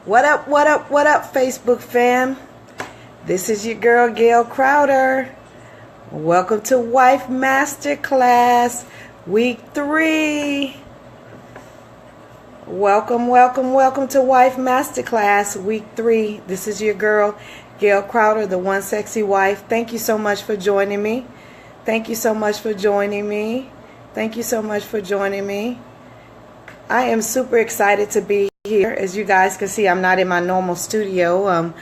What up, what up, what up, Facebook fam? This is your girl, Gail Crowder. Welcome to Wife Masterclass, Week 3. Welcome to Wife Masterclass, Week 3. This is your girl, Gail Crowder, the one sexy wife. Thank you so much for joining me. Thank you so much for joining me. Thank you so much for joining me. I am super excited to be here. As you guys can see, I'm not in my normal studio.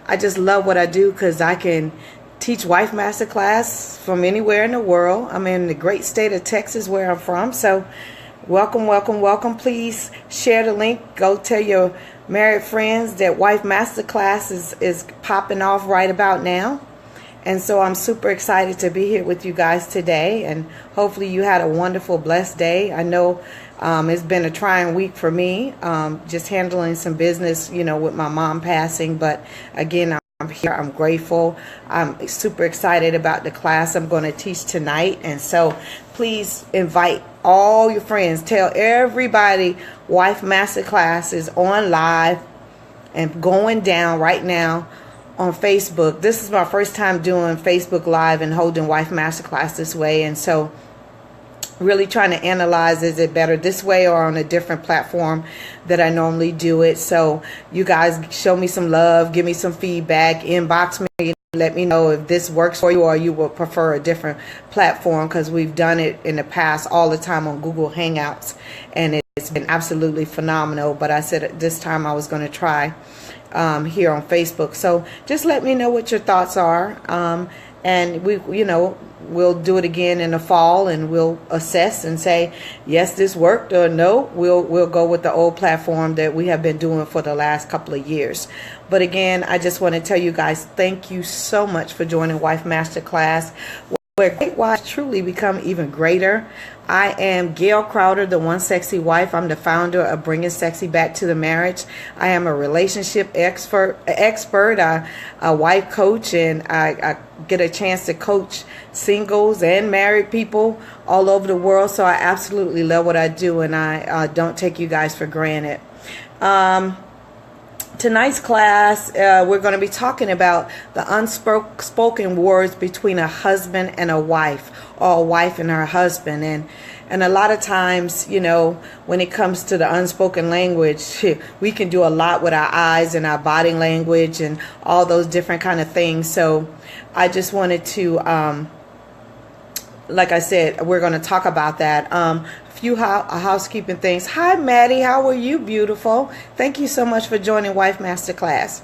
I just love what I do because I can teach Wife Masterclass from anywhere in the world. I'm in the great state of Texas where I'm from. So welcome. Please share the link. Go tell your married friends that Wife Masterclass is popping off right about now. And so I'm super excited to be here with you guys today. And hopefully you had a wonderful, blessed day. I know it's been a trying week for me, just handling some business, with my mom passing. But again, I'm here. I'm grateful. I'm super excited about the class I'm going to teach tonight. And so please invite all your friends. Tell everybody Wife Masterclass is on live and going down right now on Facebook. This is my first time doing Facebook Live and holding Wife Masterclass this way. And so really trying to analyze, is it better this way or on a different platform that I normally do it? So you guys show me some love, give me some feedback, inbox me, let me know if this works for you or you would prefer a different platform, because we've done it in the past all the time on Google Hangouts and it's been absolutely phenomenal. But I said this time I was going to try here on Facebook. So just let me know what your thoughts are. And we'll do it again in the fall, and we'll assess and say, yes, this worked, or no, we'll go with the old platform that we have been doing for the last couple of years. But again, I just want to tell you guys, thank you so much for joining Wife Masterclass, where great wives truly become even greater. I am Gail Crowder, the one sexy wife. I'm the founder of Bringing Sexy Back to the Marriage. I am a relationship expert, a wife coach, and I get a chance to coach singles and married people all over the world. So I absolutely love what I do, and I don't take you guys for granted. Tonight's class, we're going to be talking about the unspoken words between a husband and a wife, or a wife and her husband. And a lot of times, when it comes to the unspoken language, we can do a lot with our eyes and our body language and all those different kind of things. So I just wanted to, like I said, we're going to talk about that. Few housekeeping things. Hi, Maddie. How are you, beautiful? Thank you so much for joining Wife Masterclass.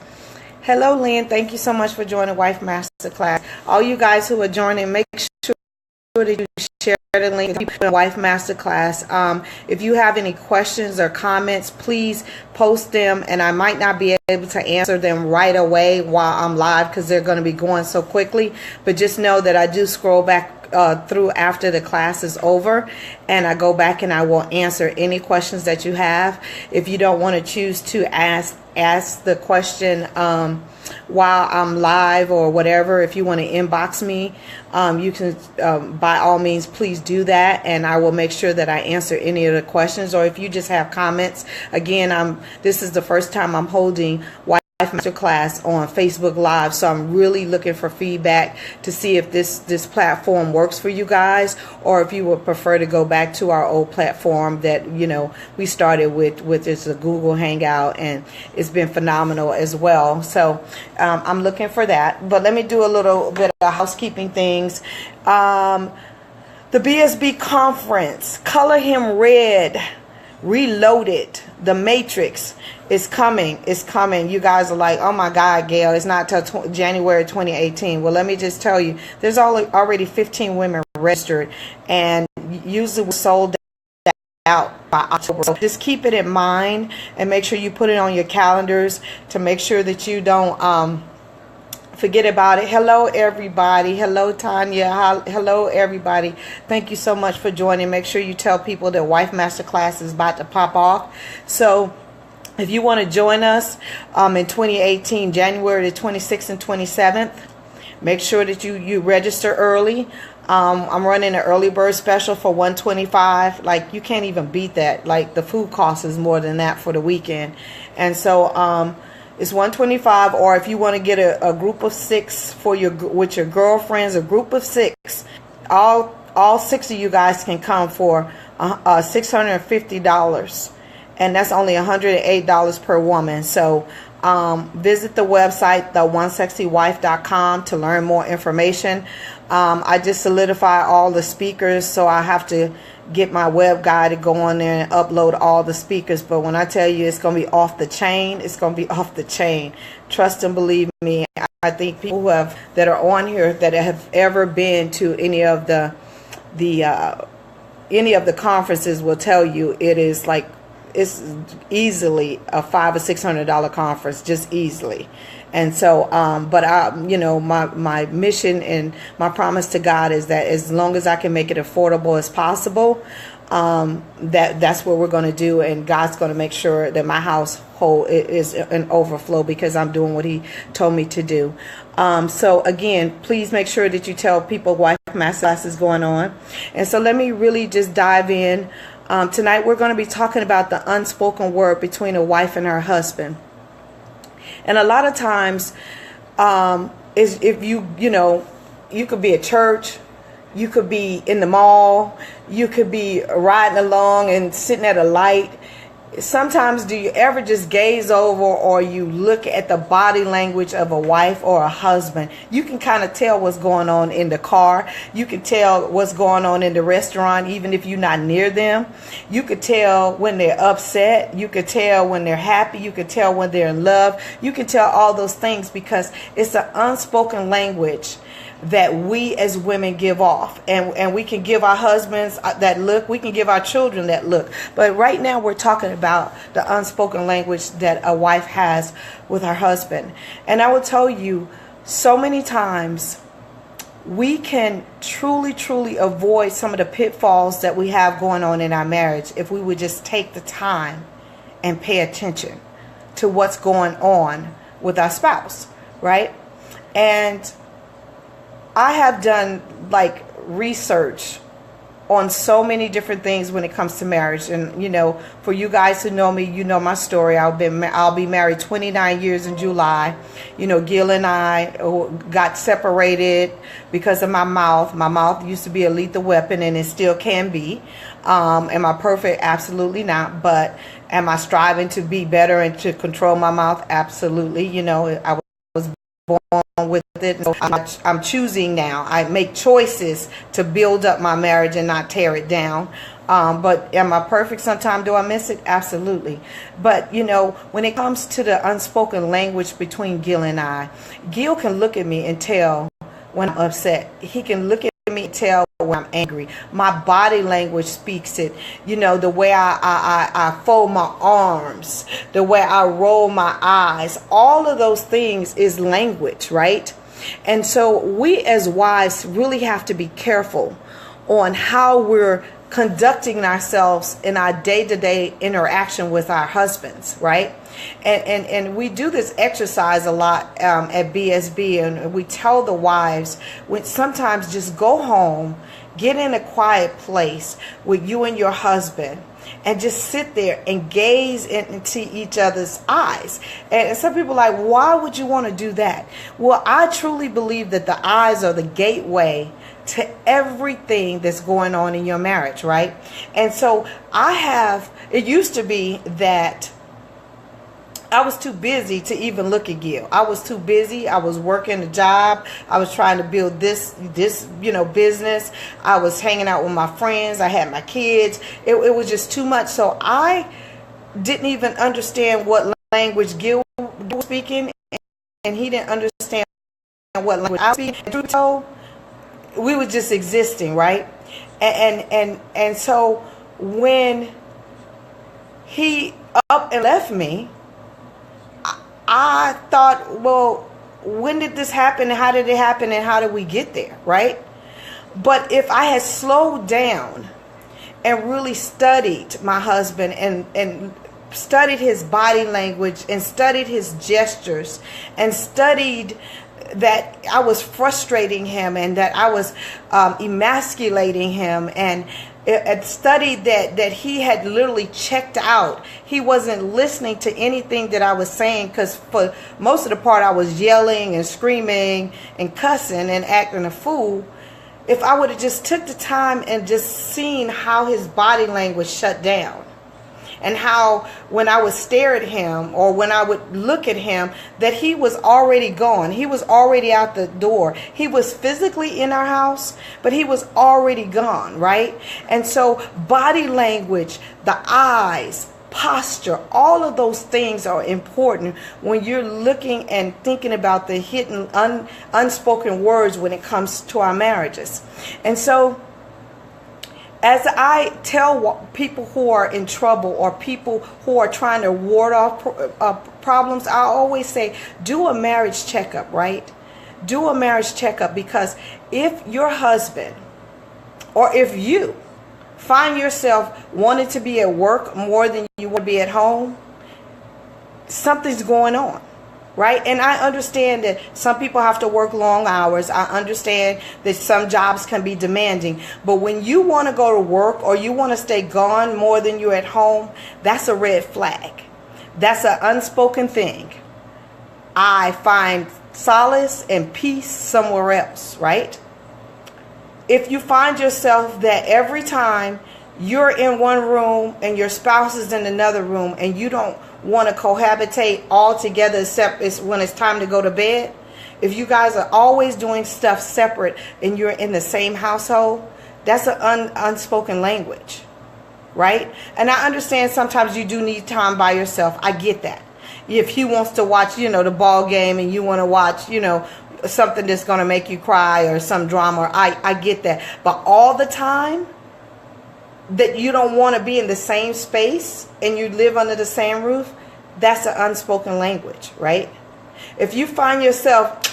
Hello, Lynn. Thank you so much for joining Wife Masterclass. All you guys who are joining, make sure that you share the link to Wife Masterclass. If you have any questions or comments, please post them, and I might not be able to answer them right away while I'm live because they're going to be going so quickly. But just know that I do scroll back through after the class is over, and I go back and I will answer any questions that you have. If you don't want to choose to ask the question while I'm live or whatever, if you want to inbox me, you can by all means please do that, and I will make sure that I answer any of the questions. Or if you just have comments, again, this is the first time I'm holding Masterclass on Facebook Live, so I'm really looking for feedback to see if this platform works for you guys, or if you would prefer to go back to our old platform that we started with it's a Google Hangout, and it's been phenomenal as well. So I'm looking for that. But let me do a little bit of housekeeping things. The BSB conference, Color Him Red, Reloaded, The Matrix is coming. It's coming. You guys are like, oh my God, Gail, it's not till January 2018. Well, let me just tell you, there's already 15 women registered, and usually we're sold out by October. So just keep it in mind and make sure you put it on your calendars to make sure that you don't forget about it. Hello, everybody. Hello, Tanya. Hello, everybody. Thank you so much for joining. Make sure you tell people that Wife Masterclass is about to pop off. So if you want to join us in 2018, January the 26th and 27th, make sure that you register early. I'm running an early bird special for $125. Like, you can't even beat that. Like, the food cost is more than that for the weekend. And so it's $125. Or if you want to get a group of 6 for with your girlfriends, a group of 6, all 6 of you guys can come for $650. And that's only $108 per woman. So visit the website, theonesexywife.com, to learn more information. I just solidify all the speakers, so I have to get my web guy to go on there and upload all the speakers. But when I tell you it's going to be off the chain, it's going to be off the chain. Trust and believe me. I think people that are on here that have ever been to any of the conferences will tell you it is like, it's easily a $500 or $600 conference, just easily. And so, but my mission and my promise to God is that as long as I can make it affordable as possible, that's what we're going to do. And God's going to make sure that my household is an overflow, because I'm doing what He told me to do. So again, please make sure that you tell people Wife Masterclass is going on. And so let me really just dive in. Tonight we're going to be talking about the unspoken word between a wife and her husband. And a lot of times, is if you could be at church, you could be in the mall, you could be riding along and sitting at a light. Sometimes do you ever just gaze over, or you look at the body language of a wife or a husband? You can kind of tell what's going on in the car. You can tell what's going on in the restaurant, even if you're not near them. You could tell when they're upset. You could tell when they're happy. You could tell when they're in love. You can tell all those things, because it's an unspoken language that we as women give off, and we can give our husbands that look, we can give our children that look. But right now we're talking about the unspoken language that a wife has with her husband. And I will tell you, so many times we can truly avoid some of the pitfalls that we have going on in our marriage if we would just take the time and pay attention to what's going on with our spouse, right? And I have done like research on so many different things when it comes to marriage. And for you guys who know me, you know my story. I'll be married 29 years in July. Gail and I got separated because of my mouth. My mouth used to be a lethal weapon, and it still can be. Am I perfect? Absolutely not. But am I striving to be better and to control my mouth? Absolutely. I was born with it. So I'm choosing now. I make choices to build up my marriage and not tear it down. But am I perfect? Sometimes do I miss it? Absolutely. But when it comes to the unspoken language between Gil and I, Gil can look at me and tell when I'm upset. He can look at me and tell when I'm angry. My body language speaks it. The way I fold my arms, the way I roll my eyes, all of those things is language, right? And so we as wives really have to be careful on how we're conducting ourselves in our day-to-day interaction with our husbands, right? And we do this exercise a lot at BSB, and we tell the wives, sometimes just go home, get in a quiet place with you and your husband, and just sit there and gaze into each other's eyes. And some people are like, why would you want to do that? Well, I truly believe that the eyes are the gateway to everything that's going on in your marriage, right? And so it used to be that I was too busy to even look at Gil. I was too busy. I was working a job. I was trying to build this business. I was hanging out with my friends. I had my kids. It was just too much. So I didn't even understand what language Gil was speaking, and he didn't understand what language I was speaking. So we were just existing, right? And so when he up and left me, I thought, well, when did this happen, and how did it happen, and how did we get there, right? But if I had slowed down and really studied my husband and studied his body language and studied his gestures and studied that I was frustrating him and that I was emasculating him, and it studied that he had literally checked out. He wasn't listening to anything that I was saying, because for most of the part I was yelling and screaming and cussing and acting a fool. If I would have just took the time and just seen how his body language shut down, and how when I would stare at him or when I would look at him, that he was already gone. He was already out the door. He was physically in our house, but he was already gone, right? And so body language, the eyes, posture, all of those things are important when you're looking and thinking about the hidden unspoken words when it comes to our marriages. And so as I tell people who are in trouble or people who are trying to ward off problems, I always say, do a marriage checkup, right? Do a marriage checkup, because if your husband or if you find yourself wanting to be at work more than you want to be at home, something's going on. Right? And I understand that some people have to work long hours. I understand that some jobs can be demanding. But when you want to go to work or you want to stay gone more than you're at home, that's a red flag. That's an unspoken thing. I find solace and peace somewhere else, right? If you find yourself that every time you're in one room and your spouse is in another room and you don't want to cohabitate all together except when it's time to go to bed, if you guys are always doing stuff separate and you're in the same household, that's an unspoken language, right? And I understand sometimes you do need time by yourself. I get that. If he wants to watch, the ball game, and you want to watch, something that's going to make you cry or some drama, I get that. But all the time that you don't want to be in the same space and you live under the same roof, that's an unspoken language, right? If you find yourself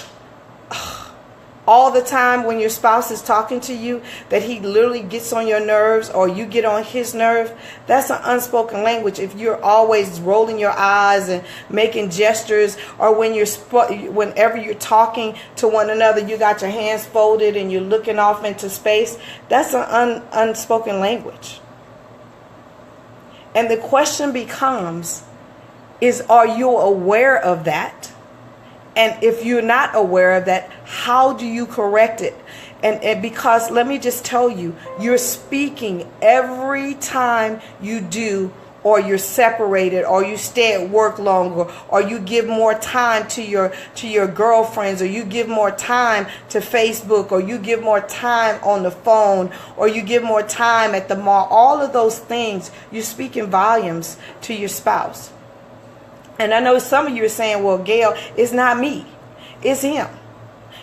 all the time when your spouse is talking to you, that he literally gets on your nerves or you get on his nerve, that's an unspoken language. If you're always rolling your eyes and making gestures, or whenever you're talking to one another, you got your hands folded and you're looking off into space, that's an unspoken language. And the question becomes, are you aware of that? And if you're not aware of that, how do you correct it? And because let me just tell you, you're speaking every time you do, or you're separated, or you stay at work longer, or you give more time to your girlfriends, or you give more time to Facebook, or you give more time on the phone, or you give more time at the mall. All of those things, you're speaking volumes to your spouse. And I know some of you are saying, well, Gail, it's not me. It's him.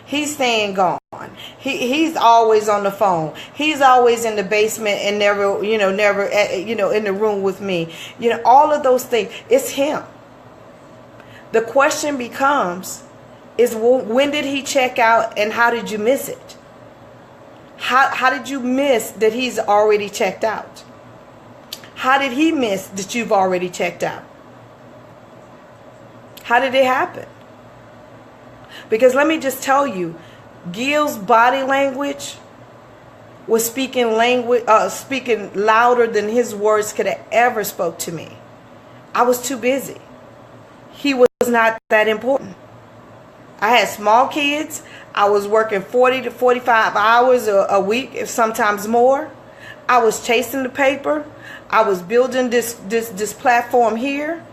He's staying gone. He's always on the phone. He's always in the basement and never in the room with me. All of those things. It's him. The question becomes, when did he check out and how did you miss it? How did you miss that he's already checked out? How did he miss that you've already checked out? How did it happen? Because let me just tell you, Gail's body language was speaking louder than his words could have ever spoke to me. I was too busy. He was not that important. I had small kids. I was working 40 to 45 hours a week, if sometimes more. I was chasing the paper. I was building this platform here.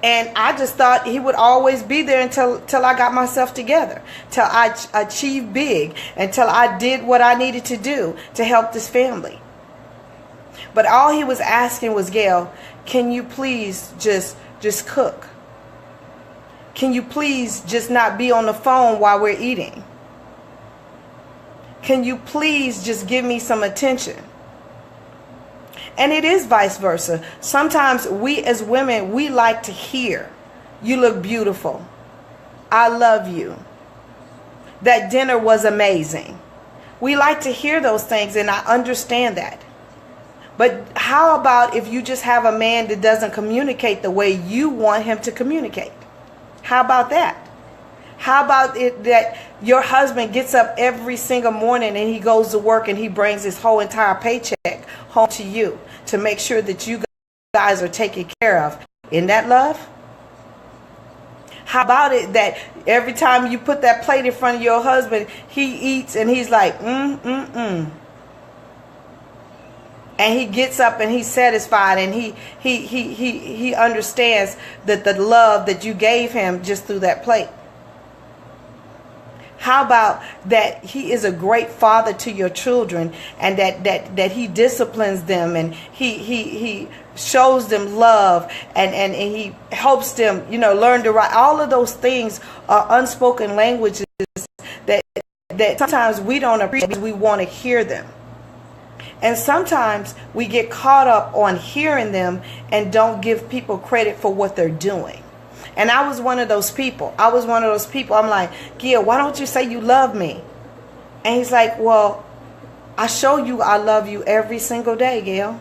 And I just thought he would always be there until I got myself together, till I achieved big, until I did what I needed to do to help this family. But all he was asking was, Gail, can you please just cook? Can you please just not be on the phone while we're eating? Can you please just give me some attention? And it is vice versa. Sometimes we as women, we like to hear, you look beautiful. I love you. That dinner was amazing. We like to hear those things, and I understand that. But how about if you just have a man that doesn't communicate the way you want him to communicate? How about that? How about it that your husband gets up every single morning and he goes to work and he brings his whole entire paycheck home to you to make sure that you guys are taken care of? Isn't that love? How about it that every time you put that plate in front of your husband, he eats and he's like, And he gets up and he's satisfied, and he understands that the love that you gave him just through that plate. How about that he is a great father to your children, and that he disciplines them, and he shows them love, and he helps them, learn to write. All of those things are unspoken languages that sometimes we don't appreciate. We want to hear them. And sometimes we get caught up on hearing them and don't give people credit for what they're doing. And I was one of those people. I'm like, Gail, why don't you say you love me? And he's like, well, I show you I love you every single day, Gail.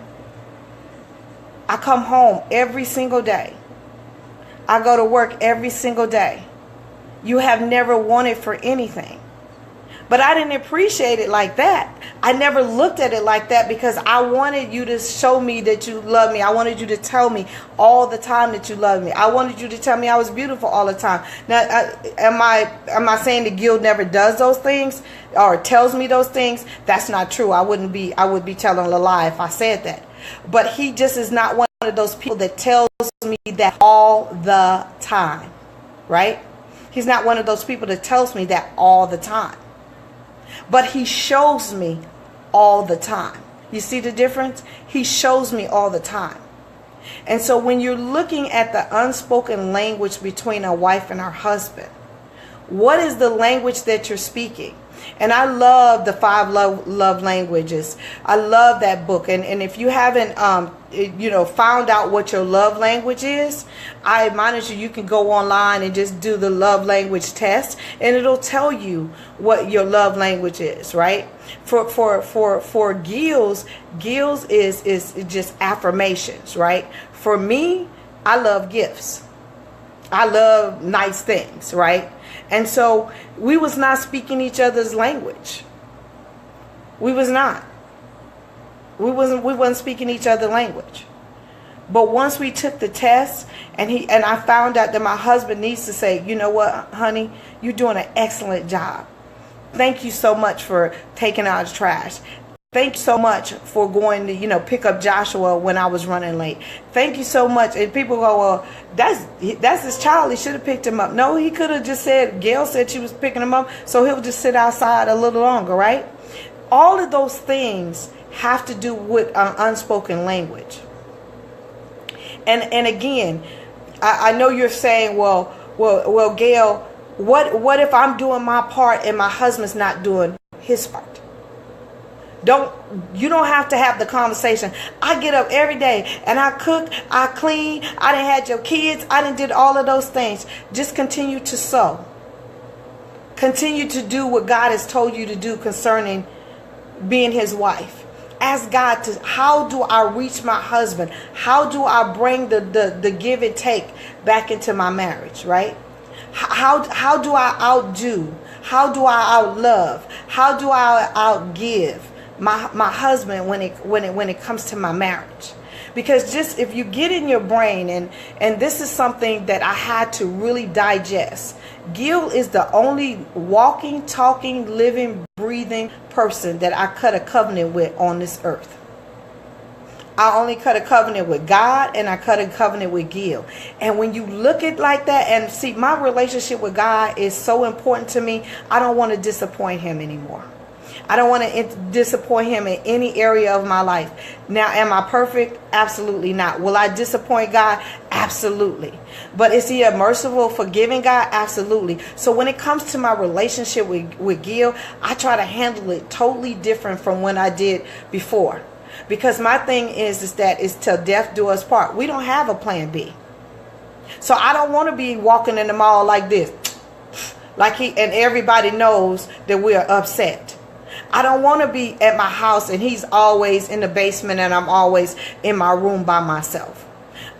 I come home every single day. I go to work every single day. You have never wanted for anything. But I didn't appreciate it like that. I never looked at it like that because I wanted you to show me that you love me. I wanted you to tell me all the time that you love me. I wanted you to tell me I was beautiful all the time. Now, am I saying that Gil never does those things or tells me those things? That's not true. I would be telling a lie if I said that. But he just is not one of those people that tells me that all the time, right? He's not one of those people that tells me that all the time. But he shows me all the time. You see the difference? He shows me all the time. And so when you're looking at the unspoken language between a wife and her husband, what is the language that you're speaking? And I love the 5 love languages. I love that book. And if you haven't, found out what your love language is, I admonish you can go online and just do the love language test, and it'll tell you what your love language is, right? For Gil's is just affirmations, right? For me, I love gifts. I love nice things, right? And so we was not speaking each other's language. We was not. We wasn't speaking each other's language. But once we took the test, and I found out that my husband needs to say, you know what, honey, you're doing an excellent job. Thank you so much for taking out the trash. Thank you so much for going to, pick up Joshua when I was running late. Thank you so much. And people go, well, that's his child. He should have picked him up. No, he could have just said, Gail said she was picking him up, so he'll just sit outside a little longer, right? All of those things have to do with unspoken language. And again, I know you're saying, well, Gail, what if I'm doing my part and my husband's not doing his part? You don't have to have the conversation. I get up every day and I cook, I clean, I done had your kids, I done did all of those things. Just continue to sow. Continue to do what God has told you to do concerning being his wife. Ask God how do I reach my husband? How do I bring the give and take back into my marriage, right? How do I outdo? How do I outlove? How do I outgive my husband when it comes to my marriage? Because just if you get in your brain, and this is something that I had to really digest. Gil is the only walking, talking, living, breathing person that I cut a covenant with on this earth. I only cut a covenant with God, and I cut a covenant with Gil. And when you look at it like that, and see, my relationship with God is so important to me, I don't want to disappoint him anymore. I don't want to disappoint him in any area of my life. Now, am I perfect? Absolutely not. Will I disappoint God? Absolutely. But is he a merciful, forgiving God? Absolutely. So when it comes to my relationship with Gil, I try to handle it totally different from when I did before. Because my thing is that it's till death do us part. We don't have a plan B. So I don't want to be walking in the mall like this. And everybody knows that we are upset. I don't want to be at my house and he's always in the basement and I'm always in my room by myself.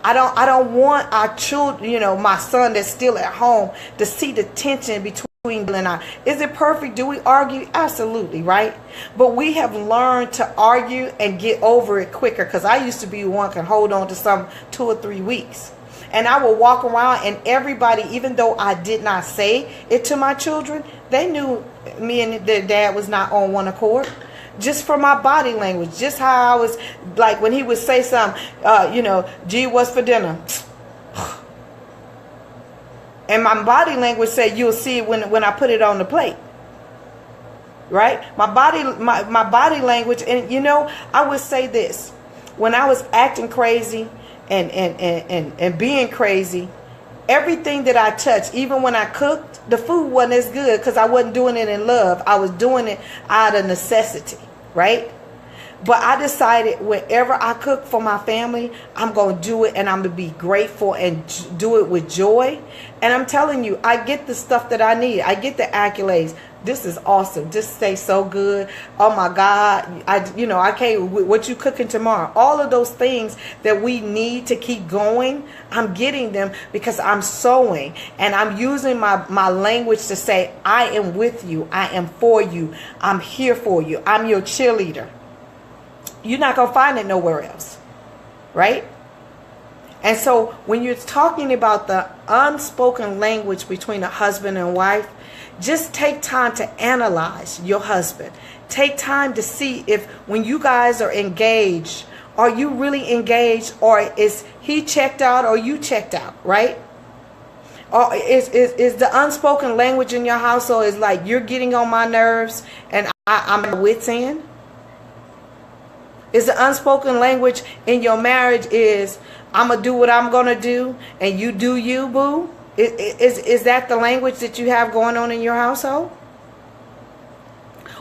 I don't want our children, my son that's still at home, to see the tension between Bill and I. Is it perfect? Do we argue? Absolutely, right? But we have learned to argue and get over it quicker, because I used to be one can hold on to some 2 or 3 weeks. And I would walk around, and everybody, even though I did not say it to my children, they knew me and their dad was not on one accord. Just from my body language, just how I was, like when he would say something, gee, what's for dinner? And my body language said, you'll see it when I put it on the plate. Right? My body language, and I would say this. When I was acting crazy and being crazy, everything that I touched, even when I cooked, the food wasn't as good because I wasn't doing it in love. I was doing it out of necessity, right? But I decided whenever I cook for my family, I'm going to do it, and I'm going to be grateful and do it with joy. And I'm telling you, I get the stuff that I need. I get the accolades. This is awesome. This tastes so good. Oh my God. I can't, what you cooking tomorrow? All of those things that we need to keep going, I'm getting them because I'm sowing, and I'm using my language to say, I am with you. I am for you. I'm here for you. I'm your cheerleader. You're not going to find it nowhere else. Right? And so when you're talking about the unspoken language between a husband and wife, just take time to analyze your husband. Take time to see if when you guys are engaged, are you really engaged, or is he checked out or you checked out, right? Or is the unspoken language in your household is like, you're getting on my nerves and I'm at wit's end? Is the unspoken language in your marriage is, I'm going to do what I'm going to do and you do you, boo? Is that the language that you have going on in your household?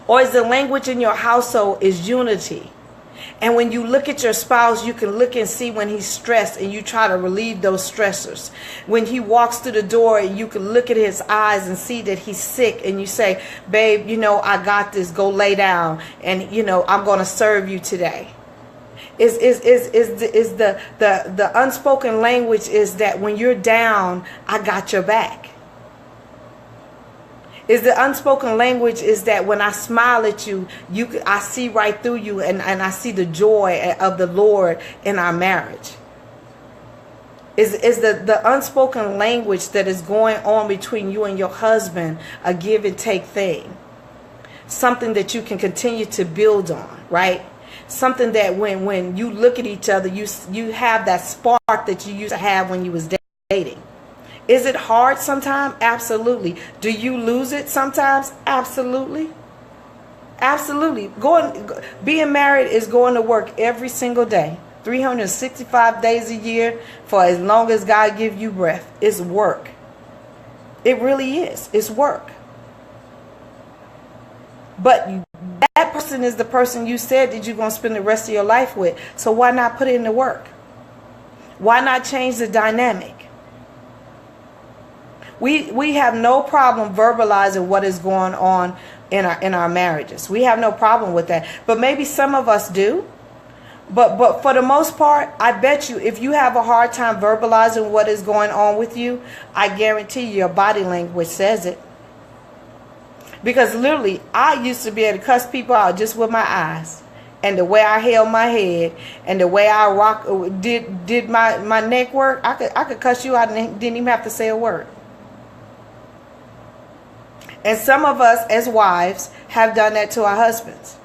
Or is the language in your household is unity? And when you look at your spouse, you can look and see when he's stressed, and you try to relieve those stressors. When he walks through the door, you can look at his eyes and see that he's sick, and you say, babe, I got this, go lay down, and I'm going to serve you today. Is the unspoken language is that when you're down, I got your back. Is the unspoken language is that when I smile at you, I see right through you, and I see the joy of the Lord in our marriage. Is the unspoken language that is going on between you and your husband a give and take thing? Something that you can continue to build on, right? Something that when you look at each other, you have that spark that you used to have when you was dating. Is it hard sometimes? Absolutely. Do you lose it sometimes? Absolutely. Absolutely. Being married is going to work every single day, 365 days a year, for as long as God gives you breath. It's work. It really is. It's work. But that person is the person you said that you're going to spend the rest of your life with. So why not put in the work? Why not change the dynamic? We have no problem verbalizing what is going on in our marriages. We have no problem with that. But maybe some of us do. But for the most part, I bet you if you have a hard time verbalizing what is going on with you, I guarantee you your body language says it. Because literally, I used to be able to cuss people out just with my eyes, and the way I held my head, and the way I did my neck work. I could cuss you out and didn't even have to say a word. And some of us as wives have done that to our husbands.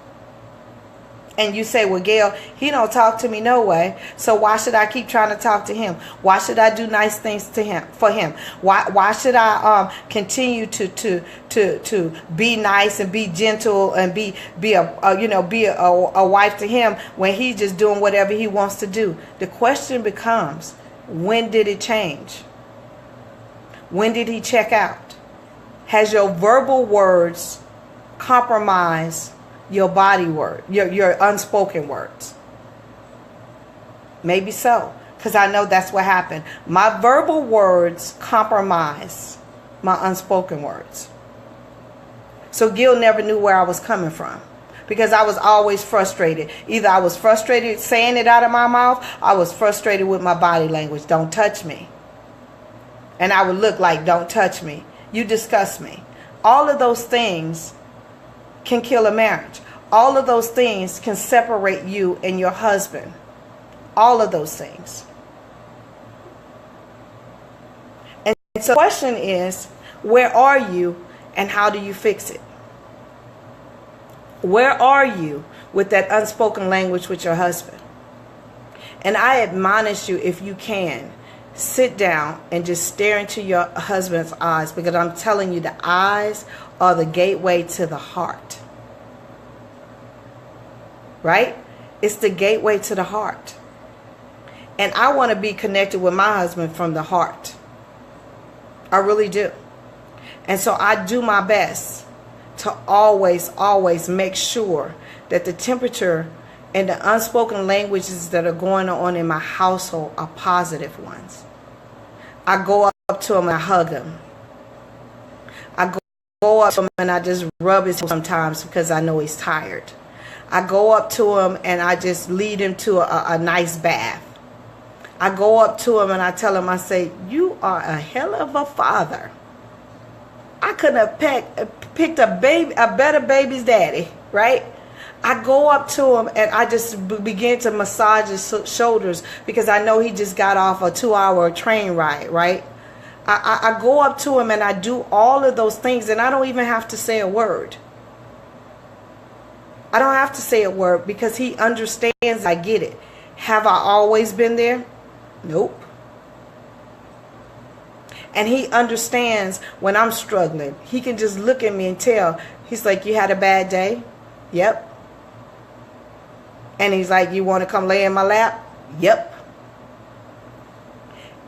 And you say, well, Gail, he don't talk to me no way. So why should I keep trying to talk to him? Why should I do nice things for him? Why should I continue to be nice and be gentle and be a wife to him when he's just doing whatever he wants to do? The question becomes, when did it change? When did he check out? Has your verbal words compromised your body word, your unspoken words? Maybe so, because I know that's what happened. My verbal words compromise my unspoken words. So Gil never knew where I was coming from. because I was always frustrated. Either I was frustrated saying it out of my mouth, I was frustrated with my body language. Don't touch me. And I would look like, don't touch me. You disgust me. All of those things can kill a marriage. All of those things can separate you and your husband. All of those things. And so the question is, where are you and how do you fix it? Where are you with that unspoken language with your husband? And I admonish you, if you can, sit down and just stare into your husband's eyes, because I'm telling you, the eyes are the gateway to the heart. Right? It's the gateway to the heart. And I want to be connected with my husband from the heart. I really do. And so I do my best to always make sure that the temperature and the unspoken languages that are going on in my household are positive ones. I go up to him and I hug him. I go up to him and I just rub his head sometimes because I know he's tired. I go up to him and I just lead him to a nice bath. I go up to him and I tell him, I say, you are a hell of a father. I couldn't have picked a better baby's daddy, right? I go up to him and I just begin to massage his shoulders because I know he just got off a 2-hour train ride, right? I go up to him and I do all of those things and I don't even have to say a word. I don't have to say a word because he understands I get it. Have I always been there? Nope. And he understands when I'm struggling. He can just look at me and tell. He's like, you had a bad day? Yep. And he's like, you want to come lay in my lap? Yep.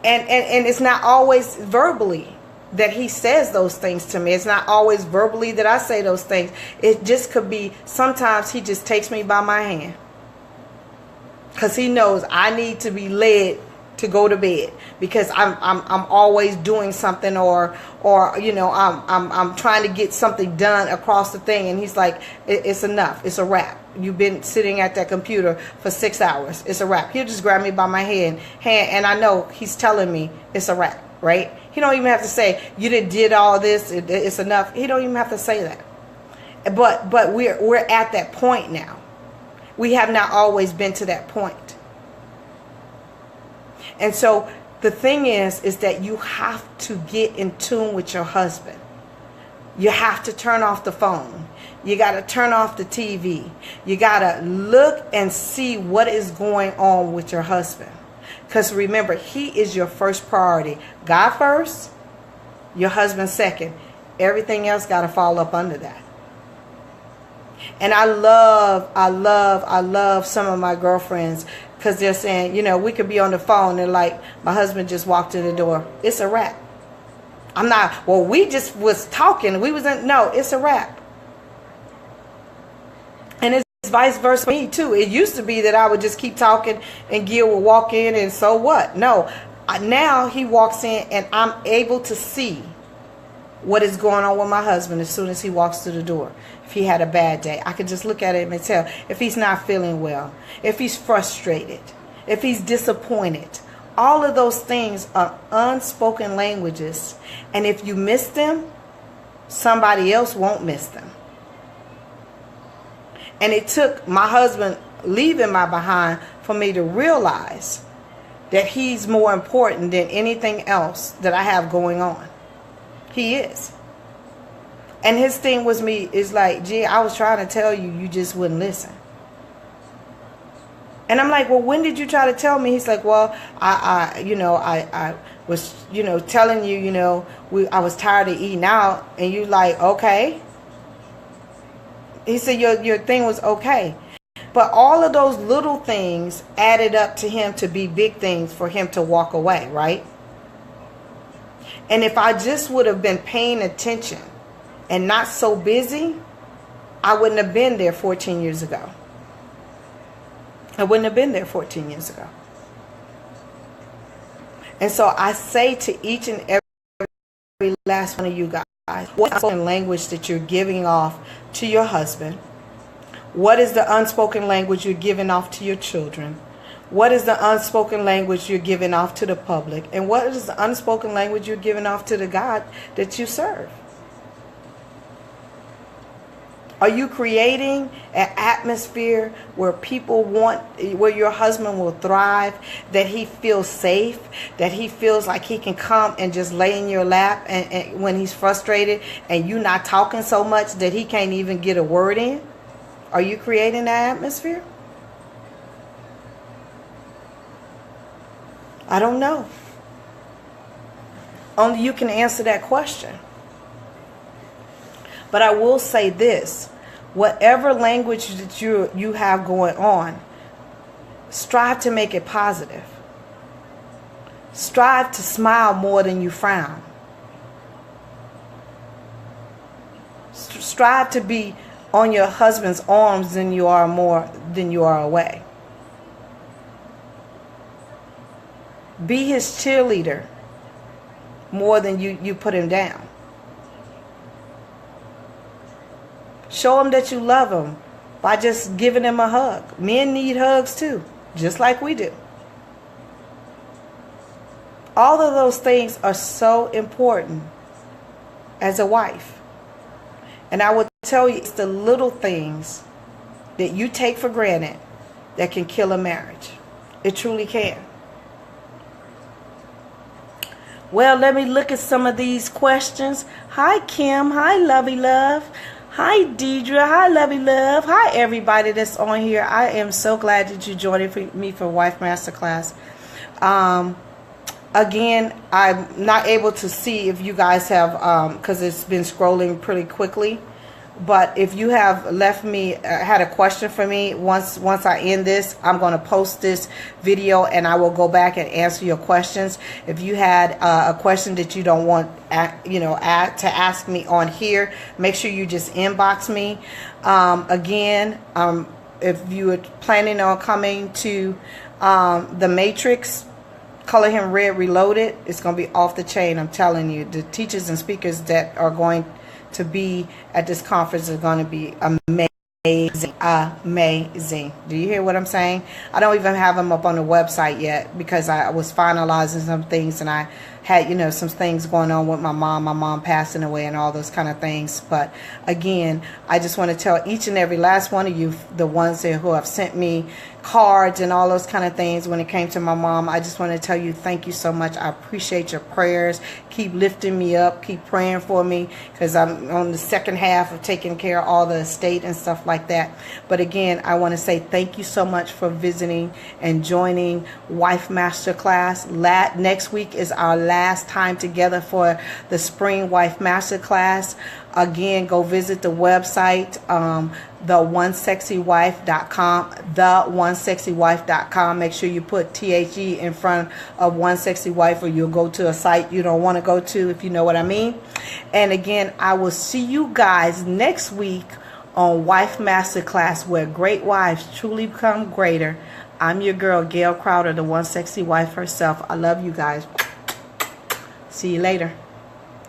And it's not always verbally that he says those things to me. It's not always verbally that I say those things. It just could be, sometimes he just takes me by my hand. Because he knows I need to be led to go to bed. Because I'm always doing something or you know, I'm trying to get something done across the thing. And he's like, it's enough. It's a wrap. You've been sitting at that computer for 6 hours. It's a wrap. He'll just grab me by my hand and I know he's telling me it's a wrap, right? He don't even have to say, you did all this, it's enough. He don't even have to say that. But we're at that point now. We have not always been to that point. And so the thing is that you have to get in tune with your husband. You have to turn off the phone. You got to turn off the TV. You got to look and see what is going on with your husband. Because remember, he is your first priority. God first, your husband second. Everything else got to fall up under that. And I love some of my girlfriends because they're saying, you know, we could be on the phone and like, my husband just walked in the door. It's a wrap. I'm not, well, we just was talking. No, it's a wrap. And it's vice versa for me too. It used to be that I would just keep talking and Gil would walk in and so what? No, now he walks in and I'm able to see what is going on with my husband as soon as he walks through the door. If he had a bad day, I could just look at him and tell if he's not feeling well, if he's frustrated, if he's disappointed. All of those things are unspoken languages. And if you miss them, somebody else won't miss them. And it took my husband leaving my behind for me to realize that he's more important than anything else that I have going on. He is. And his thing was me is like, gee, I was trying to tell you, you just wouldn't listen. And I'm like, well, when did you try to tell me? He's like, well, I was, telling you, I was tired of eating out. And you like, okay. He said, your thing was okay. But all of those little things added up to him to be big things for him to walk away, right? And if I just would have been paying attention and not so busy, I wouldn't have been there 14 years ago. I wouldn't have been there 14 years ago. And so I say to each and every last one of you guys, what language that you're giving off to your husband? What is the unspoken language you're giving off to your children? What is the unspoken language you're giving off to the public? And what is the unspoken language you're giving off to the God that you serve? Are you creating an atmosphere where people want, where your husband will thrive, that he feels safe, that he feels like he can come and just lay in your lap and when he's frustrated and you not talking so much that he can't even get a word in? Are you creating that atmosphere? I don't know. Only you can answer that question. But I will say this, whatever language that you have going on, strive to make it positive. Strive to smile more than you frown. Strive to be on your husband's arms than you are away. Be his cheerleader more than you put him down. Show him that you love him by just giving him a hug. Men need hugs too, just like we do. All of those things are so important as a wife. And I would tell you, it's the little things that you take for granted that can kill a marriage. It truly can. Well, let me look at some of these questions. Hi, Kim. Hi, Lovey Love. Hi, Deidre. Hi, Lovey Love. Hi, everybody that's on here. I am so glad that you joined me for Wife Masterclass. Again, I'm not able to see if you guys have, because it's been scrolling pretty quickly. But if you have left me, had a question for me, once I end this, I'm going to post this video and I will go back and answer your questions. If you had a question that you don't want, to ask me on here, make sure you just inbox me. Again, if you are planning on coming to the Matrix, Color Him Red Reloaded, it's going to be off the chain. I'm telling you, the teachers and speakers that are going to be at this conference are going to be amazing. Do you hear what I'm saying? I don't even have them up on the website yet because I was finalizing some things and I had, some things going on with my mom passing away and all those kind of things. But again, I just want to tell each and every last one of you, the ones who have sent me cards and all those kind of things when it came to my mom, I just want to tell you thank you so much. I appreciate your prayers. Keep lifting me up. Keep praying for me because I'm on the second half of taking care of all the estate and stuff like that. But again, I want to say thank you so much for visiting and joining Wife Masterclass. Next week is our last time together for the Spring Wife Masterclass. Again, go visit the website, theonesexywife.com, theonesexywife.com. Make sure you put THE in front of One Sexy Wife or you'll go to a site you don't want to go to, if you know what I mean. And again, I will see you guys next week on Wife Masterclass, where great wives truly become greater. I'm your girl, Gail Crowder, the One Sexy Wife herself. I love you guys. See you later.